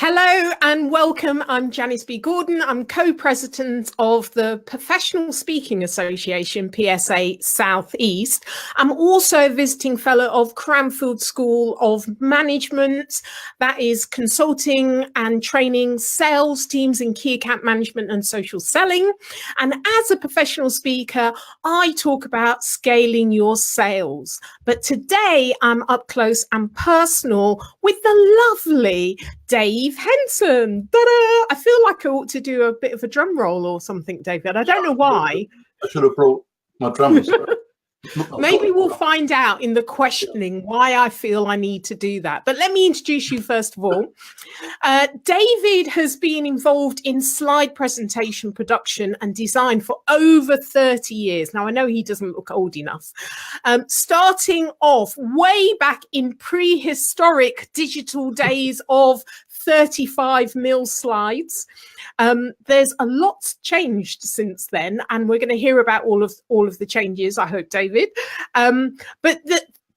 Hello and welcome. I'm Janice B Gordon. I'm co-president of the Professional Speaking Association, PSA South East. I'm also a visiting fellow of Cranfield School of Management. That is consulting and training sales teams in key account management and social selling. And as a professional speaker, I talk about scaling your sales. But today I'm up close and personal with the lovely Dave Henson. Ta-da! I feel like I ought to do a bit of a drum roll or something, David. I don't know why. I should have brought my drums. Maybe we'll find out in the questioning why I feel I need to do that. But let me introduce you first of all. David has been involved in slide presentation production and design for over 30 years. Now, I know he doesn't look old enough. Starting off way back in prehistoric digital days of 35mm slides. There's a lot changed since then, and we're going to hear about all of the changes, I hope, David. But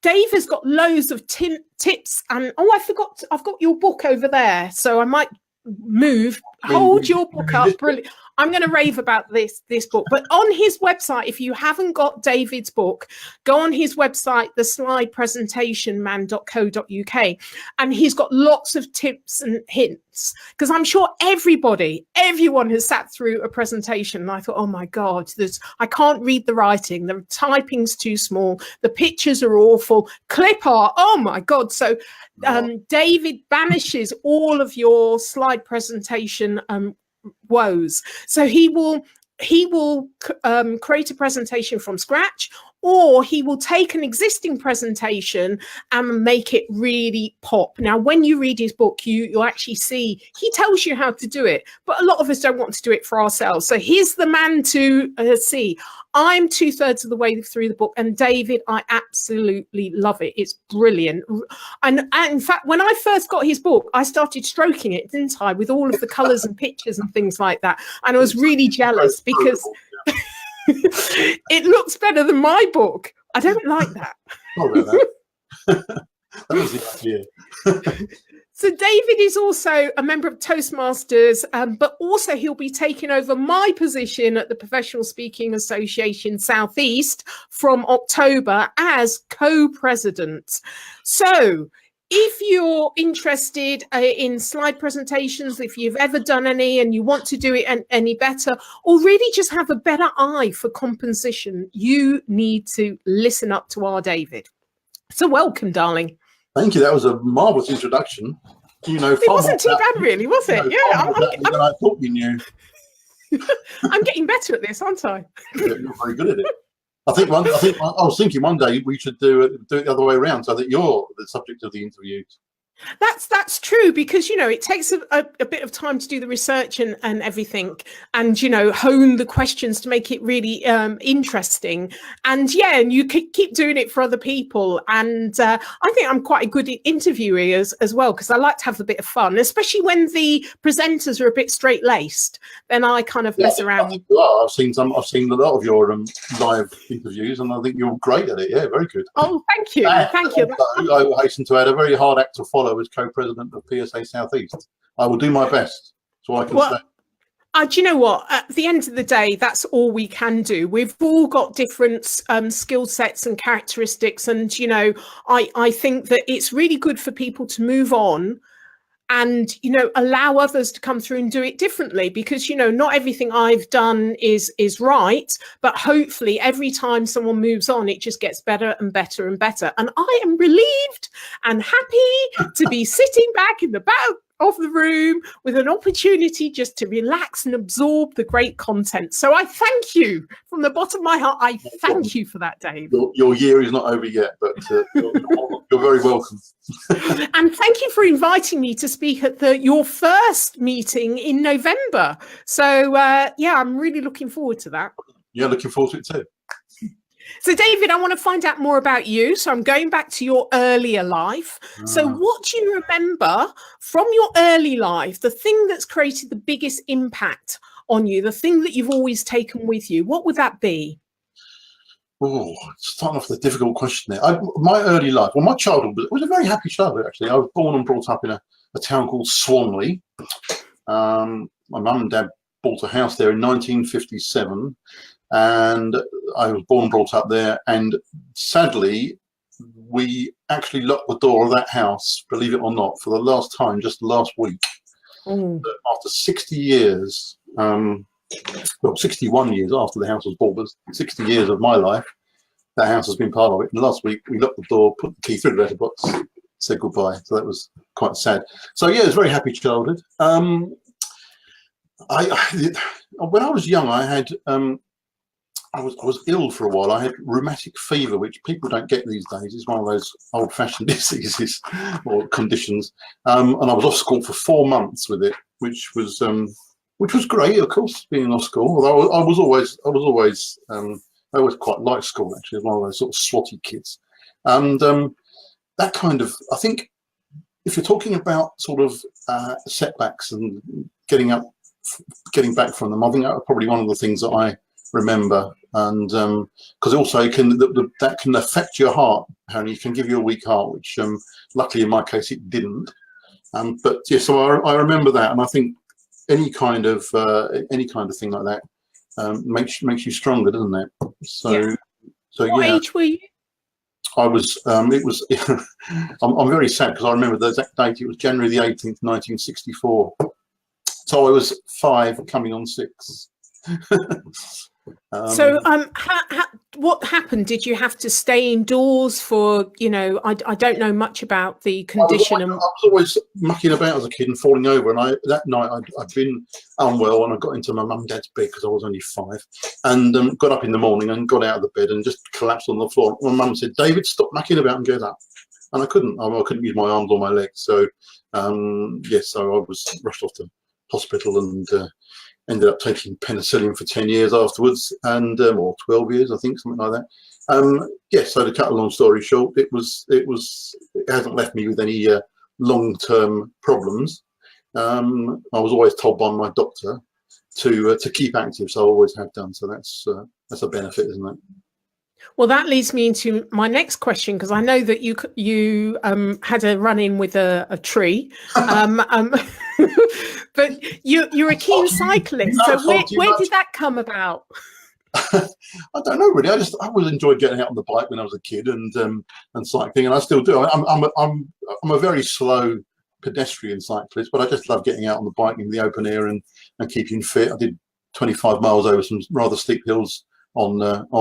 Dave has got loads of tips, and I forgot, I've got your book over there, so I might move. Hold your book up. Brilliant. I'm going to rave about this book. But on his website, if you haven't got David's book, go on his website, theslidepresentationman.co.uk, and he's got lots of tips and hints, because I'm sure everyone has sat through a presentation and I thought, oh my God, I can't read the writing, the typing's too small, the pictures are awful, clip art, oh my God. So David banishes all of your slide presentation woes. So he will create a presentation from scratch, or he will take an existing presentation and make it really pop. Now, when you read his book, you'll actually see he tells you how to do it, but a lot of us don't want to do it for ourselves. So he's the man to see. I'm 2/3 of the way through the book, and David, I absolutely love it. It's brilliant. And in fact, when I first got his book, I started stroking it, didn't I, with all of the colours and pictures and things like that. And I was really jealous because it looks better than my book. I don't like that. That was the idea. So David is also a member of Toastmasters, but also he'll be taking over my position at the Professional Speaking Association South East from October as co-president. So if you're interested in slide presentations, if you've ever done any and you want to do it any better, or really just have a better eye for composition, you need to listen up to our David. So welcome, darling. Thank you. That was a marvellous introduction. You know, it wasn't too bad, really, was it? Yeah, I thought you knew. I'm getting better at this, aren't I? You're very good at it. I was thinking one day we should do it the other way around, so that you're the subject of the interviews. That's true, because it takes a bit of time to do the research and everything, and hone the questions to make it really interesting, and you keep doing it for other people. And I think I'm quite a good interviewee as well, because I like to have a bit of fun, especially when the presenters are a bit straight-laced. Then I kind of mess around. I've seen a lot of your live interviews, and I think you're great at it. Yeah, very good. Oh, thank you. Thank you. I will hasten to add, a very hard act to follow as co-president of PSA South East. I will do my best, so I can say. Do you know what? At the end of the day, that's all we can do. We've all got different skill sets and characteristics, and I think that it's really good for people to move on and allow others to come through and do it differently, because not everything I've done is right, but hopefully every time someone moves on, it just gets better and better and better. And I am relieved and happy to be sitting back in the back of the room with an opportunity just to relax and absorb the great content. So I thank you from the bottom of my heart. I thank you for that, Dave. Your year is not over yet, but you're very welcome. And thank you for inviting me to speak at your first meeting in November. So I'm really looking forward to that. Yeah, looking forward to it too. So, David, I want to find out more about you. So I'm going back to your earlier life. So what do you remember from your early life, the thing that's created the biggest impact on you, the thing that you've always taken with you? What would that be? Oh, starting off with a difficult question there. My early life, well, my childhood was a very happy childhood, actually. I was born and brought up in a a town called Swanley. My mum and dad bought a house there in 1957, and I was born and brought up there. And sadly, we actually locked the door of that house, believe it or not, for the last time just last week. After 60 years, well, 61 years after the house was bought, but 60 years of my life, that house has been part of it. And last week we locked the door, put the key through the letterbox, said goodbye. So that was quite sad. So yeah, it was a very happy childhood. When I was young, I had I was ill for a while. I had rheumatic fever, which people don't get these days. It's one of those old-fashioned diseases or conditions. And I was off school for 4 months with it, which was great, of course, being off school. Although I always quite liked school, actually. I was one of those sort of swotty kids. And that kind of, I think, if you're talking about sort of setbacks and getting back from them, I think that was probably one of the things that I remember. And because also that can affect your heart, and it can give you a weak heart, which luckily in my case it didn't. But yeah, so I remember that, and I think any kind of thing like that makes you stronger, doesn't it? So yeah. So what yeah. age were you? I was. It was. I'm very sad because I remember the exact date. It was January the 18th, 1964. So I was 5, coming on 6. So what happened? Did you have to stay indoors for, I don't know much about the condition. I was always mucking about as a kid and falling over, and that night I'd been unwell, and I got into my mum and dad's bed because I was only 5, and got up in the morning and got out of the bed and just collapsed on the floor. My mum said, "David, stop mucking about and get up." And I couldn't. I couldn't use my arms or my legs. So so I was rushed off to hospital and ended up taking penicillin for 10 years afterwards, and or 12 years, I think, something like that. So to cut a long story short, it hasn't left me with any long-term problems. I was always told by my doctor to keep active, so I always have done. So that's a benefit, isn't it? Well, that leads me into my next question, because I know that you had a run-in with a tree, but you're a keen cyclist. So where did that come about? I don't know really. I always enjoyed getting out on the bike when I was a kid and cycling, and I still do. I'm a very slow pedestrian cyclist, but I just love getting out on the bike in the open air and keeping fit. I did 25 miles over some rather steep hills on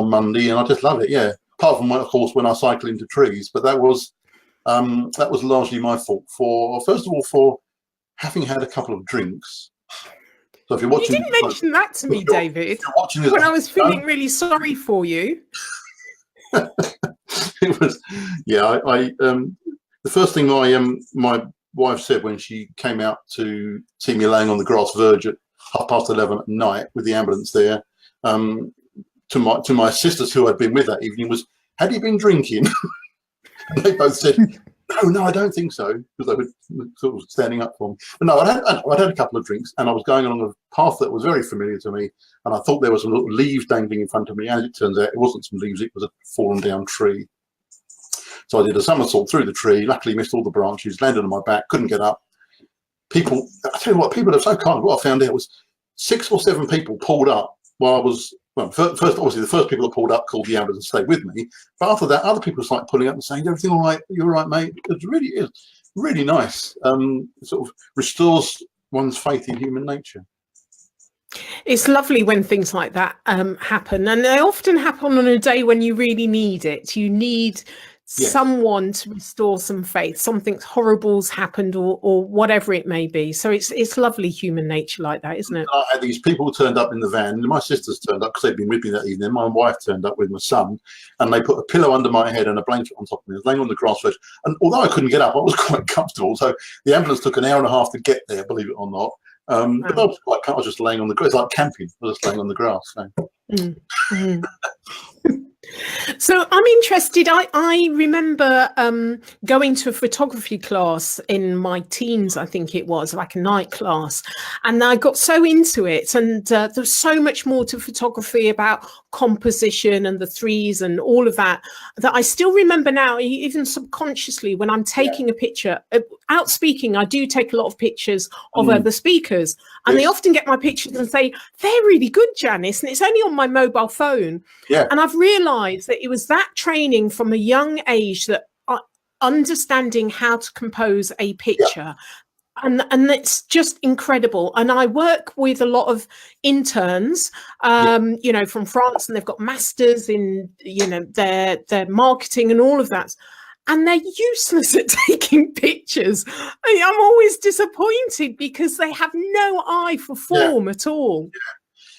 Monday, and I just love it. Yeah, apart from of course when I cycle into trees, but that was largely my fault first of all for having had a couple of drinks. So if you're watching, you didn't mention that to me, David, when I was feeling really sorry for you. It was, yeah. The first thing my wife said when she came out to see me laying on the grass verge at 11:30 at night with the ambulance there, to my sisters who had been with that evening was, "Had you been drinking?" And they both said, No, I don't think so, because they were sort of standing up for me. But no, I'd had a couple of drinks, and I was going along a path that was very familiar to me, and I thought there was some little leaves dangling in front of me. As it turns out, it wasn't some leaves; it was a fallen down tree. So I did a somersault through the tree. Luckily, missed all the branches, landed on my back, couldn't get up. I tell you what, people are so kind. What I found out was 6 or 7 people pulled up while I was. Well, first, obviously, the first people that pulled up called the ambulance and stayed with me. But after that, other people started pulling up and saying, "Everything all right? You're all right, mate?" It really is really nice. Sort of restores one's faith in human nature. It's lovely when things like that happen, and they often happen on a day when you really need it. You need someone to restore some faith. Something horrible's happened, or whatever it may be. So it's lovely human nature like that, isn't it? I had these people turned up in the van. My sisters turned up because they'd been with me that evening. My wife turned up with my son, and they put a pillow under my head and a blanket on top of me. I was laying on the grass verge, and although I couldn't get up, I was quite comfortable. So the ambulance took an hour and a half to get there, believe it or not. But I was just laying on the grass. It's like camping. I was just laying on the grass. So. So I'm interested. I remember going to a photography class in my teens, I think it was, like a night class. And I got so into it. And there's so much more to photography about composition and the threes and all of that, that I still remember now, even subconsciously, when I'm taking a picture. Out speaking, I do take a lot of pictures of other speakers. And they often get my pictures and say, they're really good, Janice. And it's only on my mobile phone. Yeah. And I've realized that it was that training from a young age, that understanding how to compose a picture. And it's just incredible. And I work with a lot of interns, you know, from France, and they've got masters in, you know, their marketing and all of that. And they're useless at taking pictures. I'm always disappointed because they have no eye for form at all.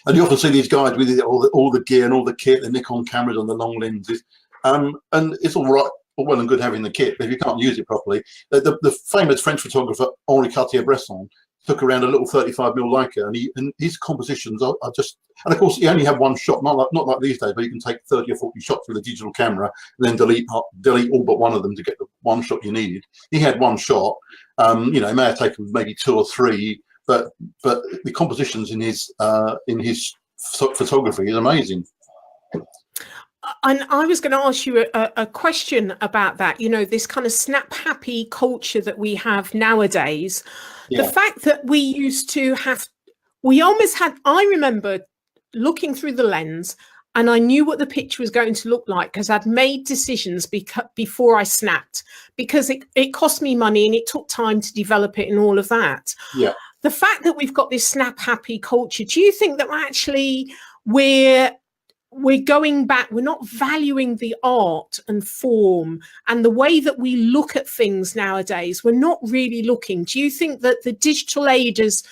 And you often see these guys with all the gear and all the kit, the Nikon cameras and the long lenses. And it's all right, all well and good having the kit, but if you can't use it properly, the famous French photographer Henri Cartier-Bresson took around a little 35mm Leica, and his compositions are just, and of course he only had one shot, not like these days, but you can take 30 or 40 shots with a digital camera and then delete all but one of them to get the one shot you needed. He had one shot, you know, it may have taken maybe 2 or 3, but the compositions in his photography is amazing. And I was going to ask you a question about that, you know, this kind of snap happy culture that we have nowadays. The fact that we used to have, we almost had, I remember looking through the lens and I knew what the picture was going to look like because I'd made decisions before I snapped, because it cost me money and it took time to develop it and all of that. Yeah. The fact that we've got this snap happy culture, do you think that actually we're going back, we're not valuing the art and form and the way that we look at things nowadays? We're not really looking. Do you think that the digital age is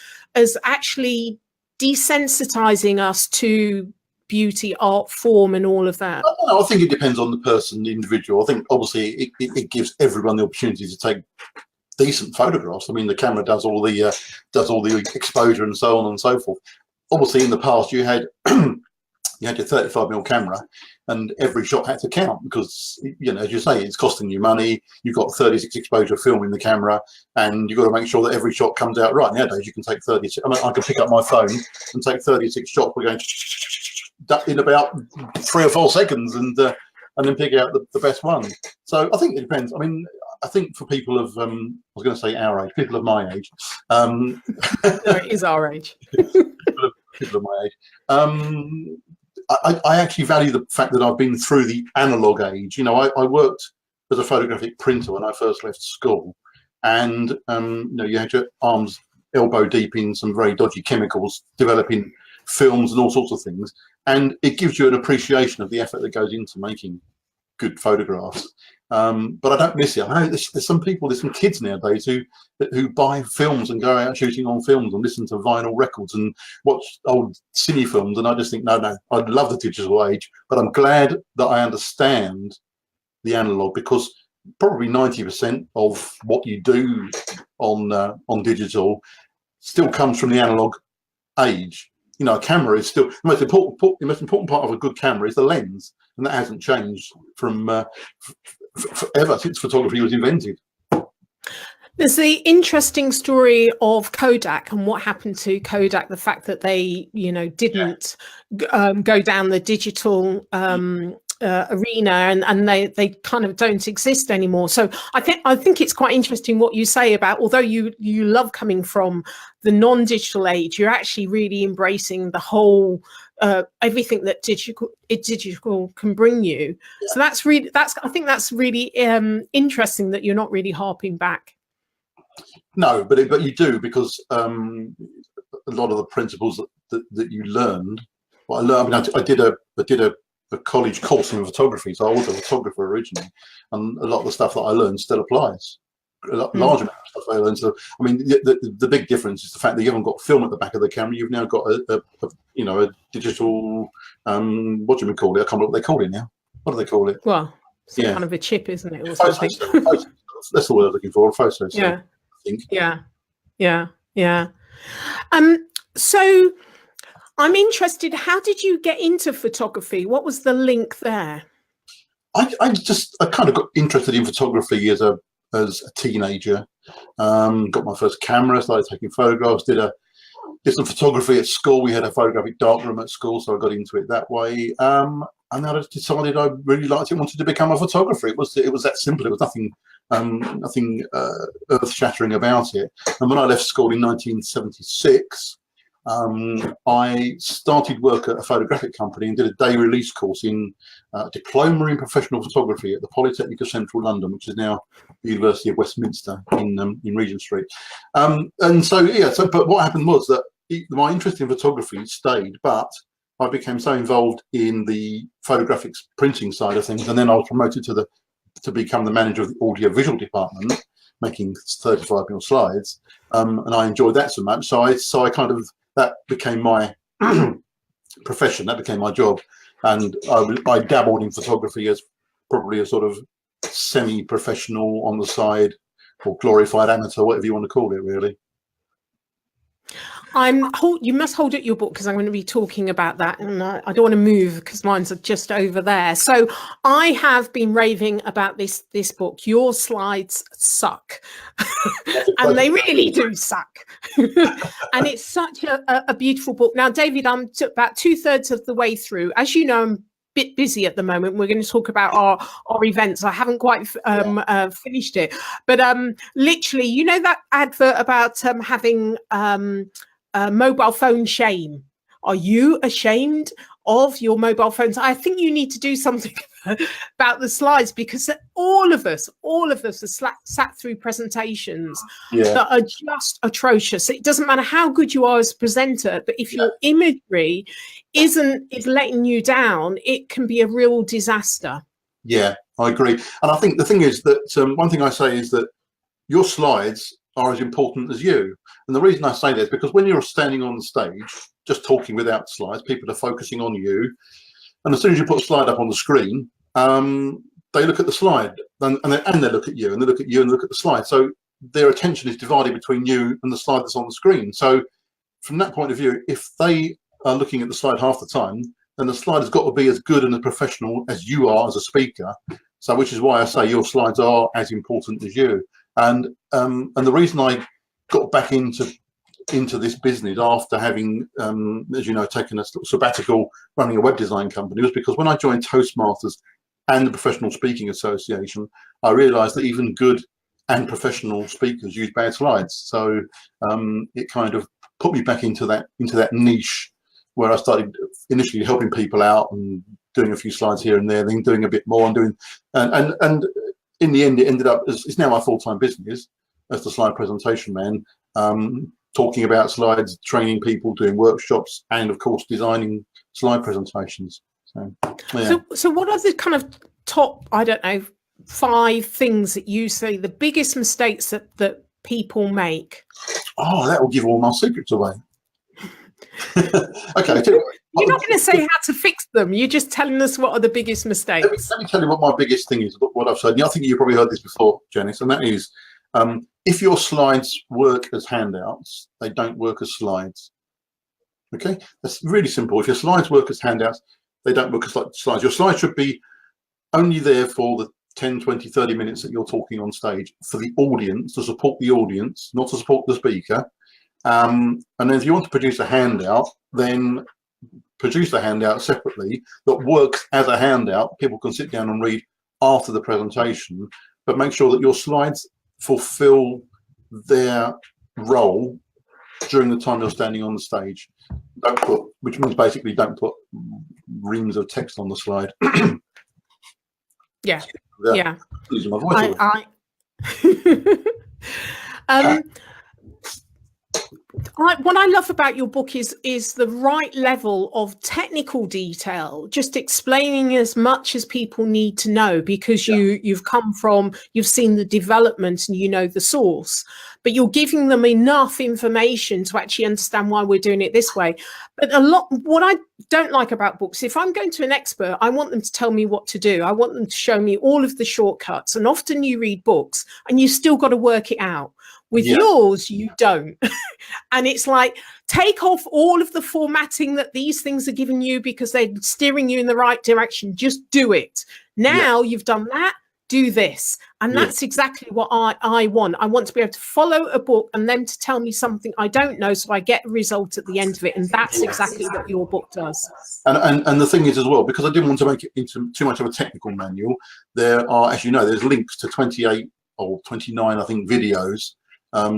actually desensitizing us to beauty, art, form and all of that? I think it depends on the person, the individual. I think obviously it gives everyone the opportunity to take decent photographs. I mean, the camera does all the exposure and so on and so forth. Obviously in the past you had you had your 35mm camera and every shot had to count because, you know, as you say, it's costing you money. You've got 36 exposure film in the camera and you've got to make sure that every shot comes out right. Nowadays you can take 36. I mean, I can pick up my phone and take 36 shots. We're going in about 3 or 4 seconds and then pick out the best one. So I think it depends. I mean, I think for people of, I was going to say our age, people of my age. No, it is our age. people of my age. I actually value the fact that I've been through the analog age. You know, I worked as a photographic printer when I first left school, and you know, you had your arms elbow deep in some very dodgy chemicals, developing films and all sorts of things, and it gives you an appreciation of the effort that goes into making good photographs. But I don't miss it. I know there's some people, there's some kids nowadays who buy films and go out shooting on films and listen to vinyl records and watch old cine films, and I just think, no, I love the digital age, but I'm glad that I understand the analog, because probably 90% of what you do on digital still comes from the analog age. You know, a camera is still the most important part of a good camera is the lens, and that hasn't changed from ever since photography was invented. There's the interesting story of Kodak and what happened to Kodak, the fact that they, you know, didn't go down the digital arena, and they kind of don't exist anymore. So I think it's quite interesting what you say about, although you love coming from the non-digital age, you're actually really embracing the whole everything that digital can bring you. So I think that's really interesting that you're not really harping back. No, but you do, because a lot of the principles that you learned. Well, I did a college course in photography, so I was a photographer originally, and a lot of the stuff that I learned still applies. A large amount of stuff I learned. So I mean, the big difference is the fact that you haven't got film at the back of the camera. You've now got a digital what do you call it? I can't remember what they call it now. What do they call it? Well, it's kind of a chip, isn't it? Or something. That's the word I was looking for. A photo. Yeah. I think. Yeah. So I'm interested, how did you get into photography? What was the link there? I kind of got interested in photography as a teenager. Got my first camera, started taking photographs, did some photography at school. We had a photographic darkroom at school, so I got into it that way. And then I decided I really liked it, wanted to become a photographer. It was that simple. It was nothing earth-shattering about it. And when I left school in 1976, I started work at a photographic company and did a day release course in diploma in professional photography at the Polytechnic of Central London, which is now the University of Westminster in Regent Street. And so, yeah, but what happened was that my interest in photography stayed, but I became so involved in the photographic printing side of things, and then I was promoted to become the manager of the audio-visual department, making 35mm slides, and I enjoyed that so much. So I kind of, that became my profession, that became my job, and I dabbled in photography as probably a sort of semi-professional on the side, or glorified amateur, whatever you want to call it, really. You must hold up your book because I'm going to be talking about that, and I don't want to move because mine's just over there. So I have been raving about this book. Your slides suck, and they really do suck. And it's such a beautiful book. Now, David, I'm about 2/3 of the way through. As you know, I'm a bit busy at the moment. We're going to talk about our events. I haven't quite finished it, but literally, you know that advert about having mobile phone shame. Are you ashamed of your mobile phones? I think you need to do something about the slides, because all of us have sat through presentations that are just atrocious. It doesn't matter how good you are as a presenter, but if your imagery is letting you down, it can be a real disaster. Yeah, I agree. And I think the thing is that one thing I say is that your slides are as important as you. And the reason I say that is because when you're standing on the stage, just talking without slides, people are focusing on you. And as soon as you put a slide up on the screen, they look at the slide and they look at you, and they look at you and look at the slide. So their attention is divided between you and the slide that's on the screen. So from that point of view, if they are looking at the slide half the time, then the slide has got to be as good and as professional as you are as a speaker. So which is why I say your slides are as important as you. And the reason I got back into this business after having, as you know, taken a sabbatical running a web design company was because when I joined Toastmasters and the Professional Speaking Association, I realised that even good and professional speakers use bad slides. So it kind of put me back into that niche where I started initially helping people out and doing a few slides here and there, then doing a bit more and doing and in the end, it ended up it's now my full-time business as the slide presentation man, talking about slides, training people, doing workshops, and of course designing slide presentations. So, yeah. So what are the kind of top, I don't know, 5 things that you say the biggest mistakes that people make? Oh, that will give all my secrets away. Okay. You're not going to say how to fix them. You're just telling us what are the biggest mistakes. Let me tell you what my biggest thing is, what I've said. I think you've probably heard this before, Janice, and that is if your slides work as handouts, they don't work as slides. Okay? That's really simple. If your slides work as handouts, they don't work as slides. Your slides should be only there for the 10, 20, 30 minutes that you're talking on stage for the audience, to support the audience, not to support the speaker. And then if you want to produce a handout, then produce the handout separately that works as a handout. People can sit down and read after the presentation, but make sure that your slides fulfill their role during the time you're standing on the stage. Don't put, which means basically don't put reams of text on the slide. Yeah. Losing my voice. What I love about your book is the right level of technical detail, just explaining as much as people need to know, because you've seen the development and you know the source, but you're giving them enough information to actually understand why we're doing it this way. But what I don't like about books, if I'm going to an expert, I want them to tell me what to do. I want them to show me all of the shortcuts. And often you read books and you still got to work it out. With yours, you don't. And it's like, take off all of the formatting that these things are giving you because they're steering you in the right direction. Just do it. Now you've done that, do this. And that's exactly what I want. I want to be able to follow a book and then to tell me something I don't know, so I get a result at the end of it. And that's exactly what your book does. And the thing is as well, because I didn't want to make it into too much of a technical manual, there are, as you know, there's links to 28 or 29, I think, videos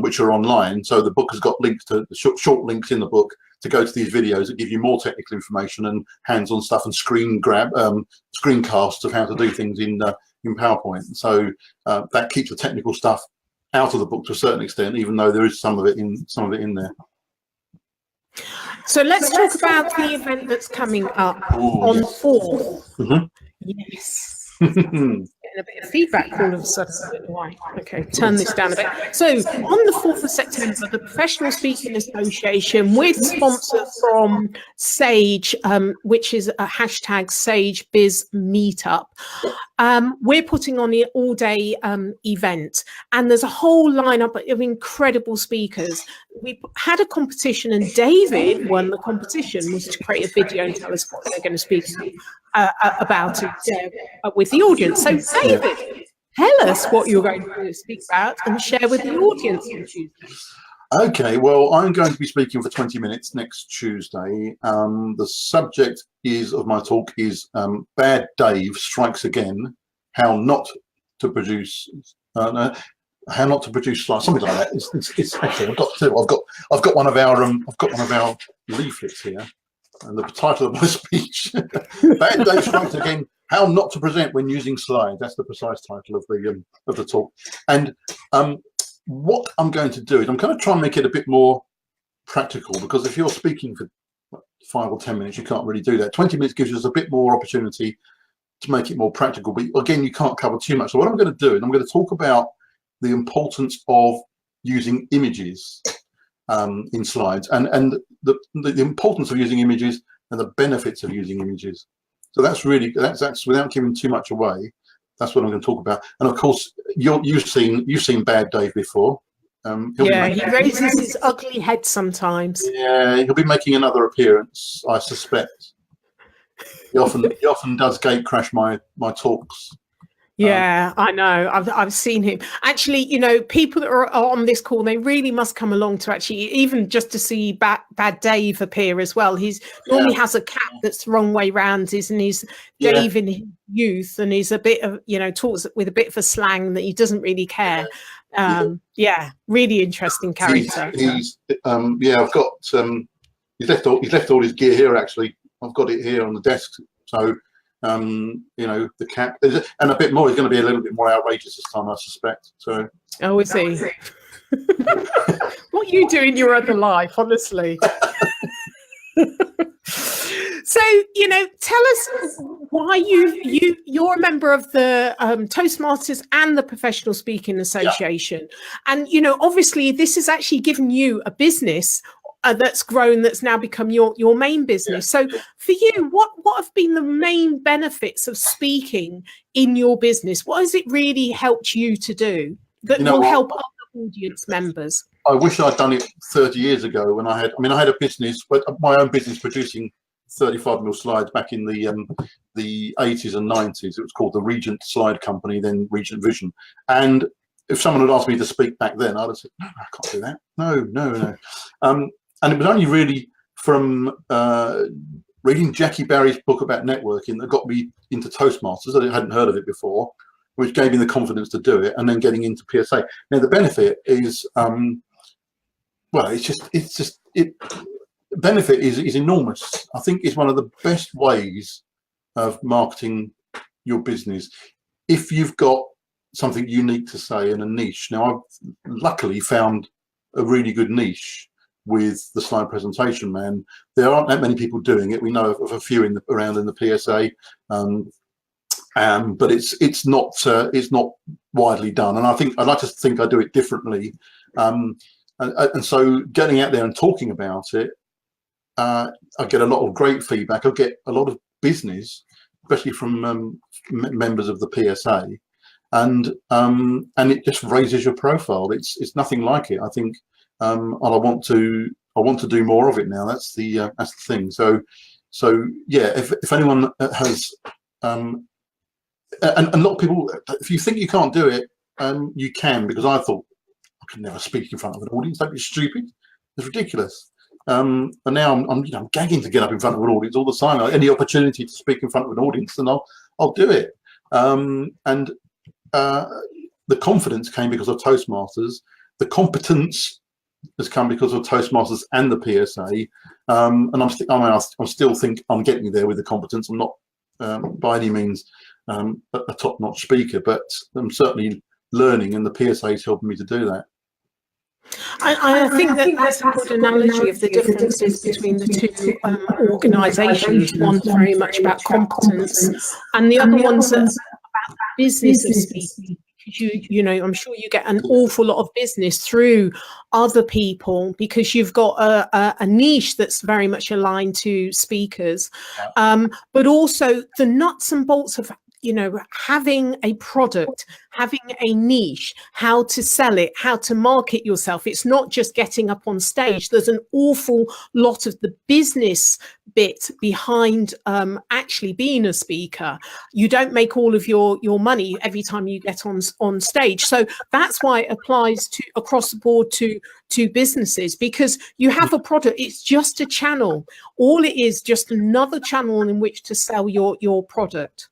which are online. So the book has got links to short links in the book to go to these videos that give you more technical information and hands-on stuff and screencasts of how to do things in PowerPoint. So that keeps the technical stuff out of the book to a certain extent, even though there is some of it in there. So let's talk about the event that's coming up on 4th. Yes. Getting a bit of feedback all of a sudden. I don't know why. Okay, turn this down a bit. So on the 4th of September, the Professional Speaking Association, with sponsor from Sage, which is a hashtag Sage Biz Meetup, we're putting on an all-day event, and there's a whole lineup of incredible speakers. We had a competition, and David won the competition, was to create a video and tell us what they're going to speak about it with the audience. So David, tell us what you're going to speak about and share with the audience on Tuesday. Okay, well, I'm going to be speaking for 20 minutes next Tuesday. The subject of my talk is Bad Dave Strikes Again: How not to produce slides, something like that. It's actually, I've got one of our leaflets here, and the title of my speech: Bad Dave Strikes Again: How not to present when using slides. That's the precise title of the talk. And what I'm going to do is I'm going to try and make it a bit more practical, because if you're speaking for 5 or 10 minutes, you can't really do that. 20 minutes gives us a bit more opportunity to make it more practical, but again, you can't cover too much. So what I'm going to do is I'm going to talk about the importance of using images in slides, and the importance of using images and the benefits of using images. So that's without giving too much away. That's what I'm going to talk about. And of course, you've seen Bad Dave before. He raises his ugly head sometimes. Yeah, he'll be making another appearance, I suspect. He often does gate crash my talks. Yeah, I know. I've seen him. Actually, you know, people that are on this call, they really must come along to actually, even just to see Bad Dave appear as well. He's normally has a cap that's the wrong way round, isn't he? Dave in his youth, and he's a bit of, you know, talks with a bit of a slang that he doesn't really care. Really interesting character. I've got he's left all his gear here. Actually, I've got it here on the desk. So. You know, the cap, and a bit more. He's going to be a little bit more outrageous this time, I suspect. So, oh, is he? What you do in your other life, honestly? So, you know, tell us why you're a member of the Toastmasters and the Professional Speaking Association, and you know, obviously, this has actually given you a business that's grown, that's now become your main business. So for you, what have been the main benefits of speaking in your business? What has it really helped you to do that will help other audience members? I wish I'd done it 30 years ago when I had a business, but my own business, producing 35mm slides back in the 80s and 90s. It was called the Regent Slide Company, then Regent Vision. And if someone had asked me to speak back then, I'd have said, no, I can't do that. No. And it was only really from reading Jackie Barry's book about networking that got me into Toastmasters. I hadn't heard of it before, which gave me the confidence to do it, and then getting into PSA. Now the benefit is, benefit is enormous. I think it's one of the best ways of marketing your business if you've got something unique to say in a niche. Now I've luckily found a really good niche with the slide presentation man. There aren't that many people doing it. We know of a few around in the PSA, but it's not widely done. And I'd like to think I do it differently. And so getting out there and talking about it, I get a lot of great feedback. I get a lot of business, especially from members of the PSA, and it just raises your profile. It's nothing like it. I think and I want to do more of it now. That's the thing. So yeah, if anyone has and a lot of people, if you think you can't do it, you can, because I thought I could never speak in front of an audience. That'd be stupid. It's ridiculous. And now I'm gagging to get up in front of an audience all the time. Any opportunity to speak in front of an audience, then I'll do it. The confidence came because of Toastmasters. The competence has come because of Toastmasters and the PSA. And I still think I'm getting there with the competence. I'm not by any means a top-notch speaker, but I'm certainly learning, and the PSA is helping me to do that. I think that's a good analogy of the differences between the two organisations. One's very much about competence, and the other one's about business of speaking. You know, I'm sure you get an awful lot of business through other people because you've got a niche that's very much aligned to speakers, but also the nuts and bolts of, you know, having a product, having a niche, how to sell it, how to market yourself. It's not just getting up on stage. There's an awful lot of the business bit behind actually being a speaker. You don't make all of your money every time you get on stage. So that's why it applies to across the board to businesses, because you have a product. It's just a channel. All it is, just another channel in which to sell your product.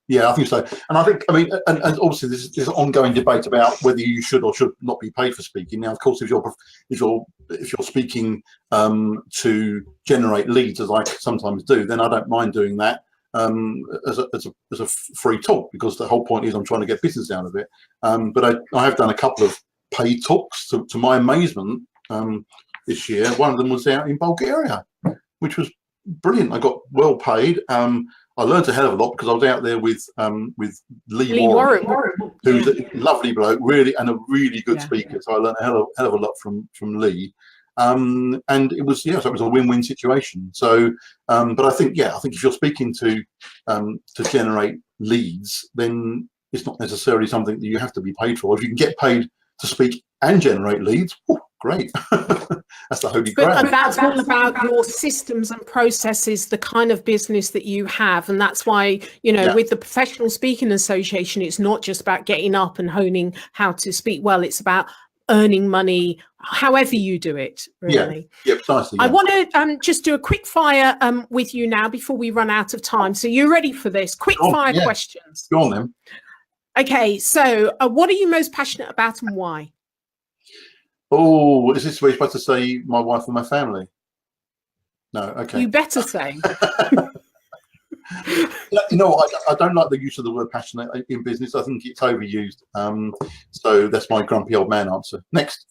Yeah, I think so. And I think, I mean, and obviously there's an ongoing debate about whether you should or should not be paid for speaking. Now, of course, if you're speaking to generate leads, as I sometimes do, then I don't mind doing that as a free talk, because the whole point is I'm trying to get business out of it. But I have done a couple of paid talks to my amazement this year. One of them was out in Bulgaria, which was brilliant. I got well paid. I learned a hell of a lot because I was out there with Lee Warren, who's a lovely bloke, really, and a really good speaker. So I learned a hell of a lot from Lee, and it was so it was a win-win situation. So, but I think if you're speaking to generate leads, then it's not necessarily something that you have to be paid for. If you can get paid to speak and generate leads, great. That's the holy grail. But that's all about your systems and processes, the kind of business that you have. And that's why, you know, with the Professional Speaking Association, it's not just about getting up and honing how to speak well. It's about earning money, however you do it, really. Yeah, precisely. Yeah. I want to just do a quick fire with you now before we run out of time. So you're ready for this? Quick fire questions. Go on then. Okay, so what are you most passionate about and why? Oh, is this where you're supposed to say my wife and my family? No, okay. You better say. You know, I don't like the use of the word passionate in business. I think it's overused. So that's my grumpy old man answer. Next.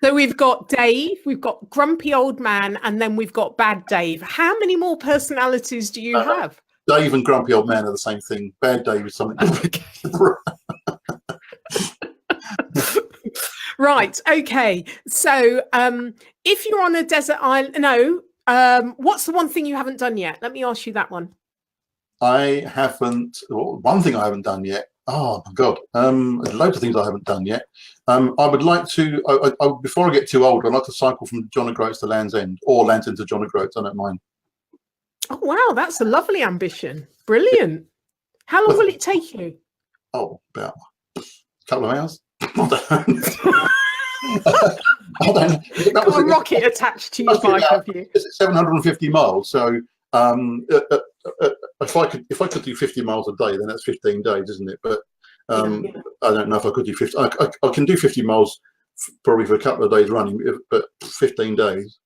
So we've got Dave, we've got grumpy old man, and then we've got bad Dave. How many more personalities do you have? Dave and grumpy old man are the same thing. Bad Dave is something different. Right, okay. So if you're on a desert island, what's the one thing you haven't done yet? Let me ask you that one. I haven't, one thing I haven't done yet. Oh my God. There's loads of things I haven't done yet. I would like to, before I get too old, I'd like to cycle from John O'Groats to Land's End, or Land's End to John O'Groats. I don't mind. Oh, wow. That's a lovely ambition. Brilliant. How long will it take you? Oh, about a couple of hours. I don't know. That was a rocket attached to your bike, have you? It's 750 miles. So if I could do 50 miles a day, then that's 15 days, isn't it? But I don't know if I could do 50. I can do 50 miles probably for a couple of days running, but 15 days,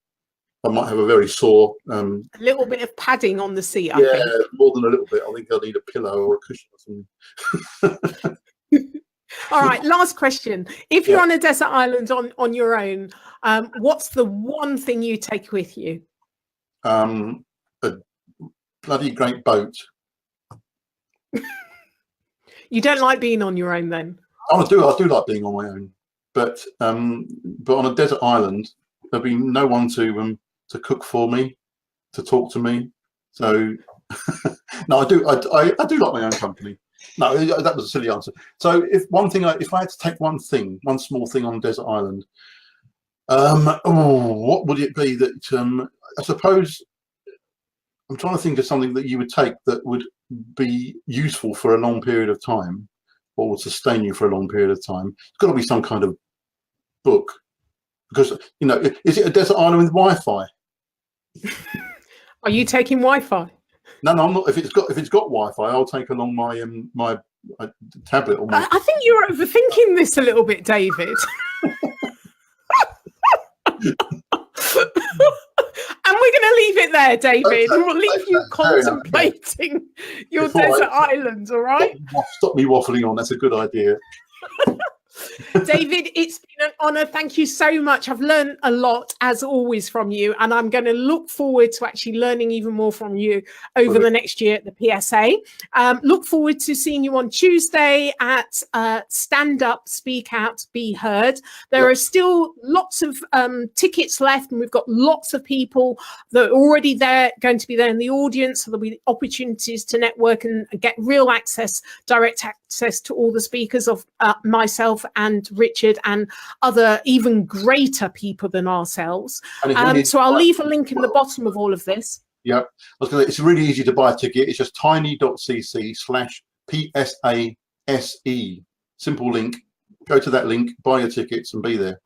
I might have a very sore. A little bit of padding on the seat. I think. More than a little bit. I think I'll need a pillow or a cushion or something. All right, last question. If you're on a desert island on your own, what's the one thing you take with you? A bloody great boat. You don't like being on your own then? I do like being on my own, but on a desert island, there'll be no one to cook for me, to talk to me. So no, I do like my own company. No, that was a silly answer. So if I had to take one small thing on Desert Island, what would it be that I suppose I'm trying to think of something that you would take that would be useful for a long period of time, or would sustain you for a long period of time. It's got to be some kind of book, because is it a desert island with Wi-Fi? Are you taking Wi-Fi? No, I'm not. If it's got Wi-Fi, I'll take along my my tablet. Or my... I think you're overthinking this a little bit, David. And we're going to leave it there, David. Okay, we'll leave you contemplating your desert island, all right? Stop me waffling on. That's a good idea. David, it's been an honour. Thank you so much. I've learned a lot, as always, from you, and I'm going to look forward to actually learning even more from you over the next year at the PSA. Look forward to seeing you on Tuesday at Stand Up, Speak Out, Be Heard. There are still lots of tickets left, and we've got lots of people that are already going to be there in the audience, so there'll be opportunities to network and get real access, direct access to all the speakers of myself and Richard and other even greater people than ourselves. So I'll leave a link in the bottom of all of this. Yeah, it's really easy to buy a ticket. It's just tiny.cc/PSASE. Simple link. Go to that link, buy your tickets, and be there.